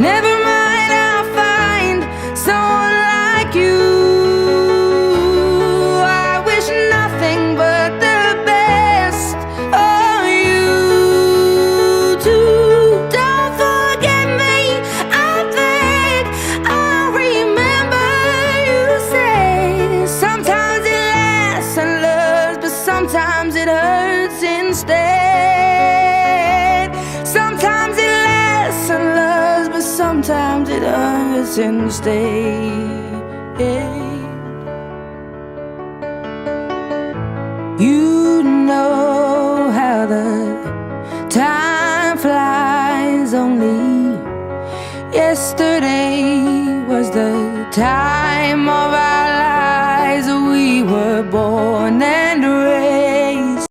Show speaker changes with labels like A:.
A: Never mind, I'll find someone like you. I wish nothing but the best for you too. Don't forget me, I think I'll remember you say sometimes it lasts and loves, but sometimes it hurts instead. Sometimes it lasts and loves, but sometimes it hurts instead. You know how the time flies. Only yesterday was the time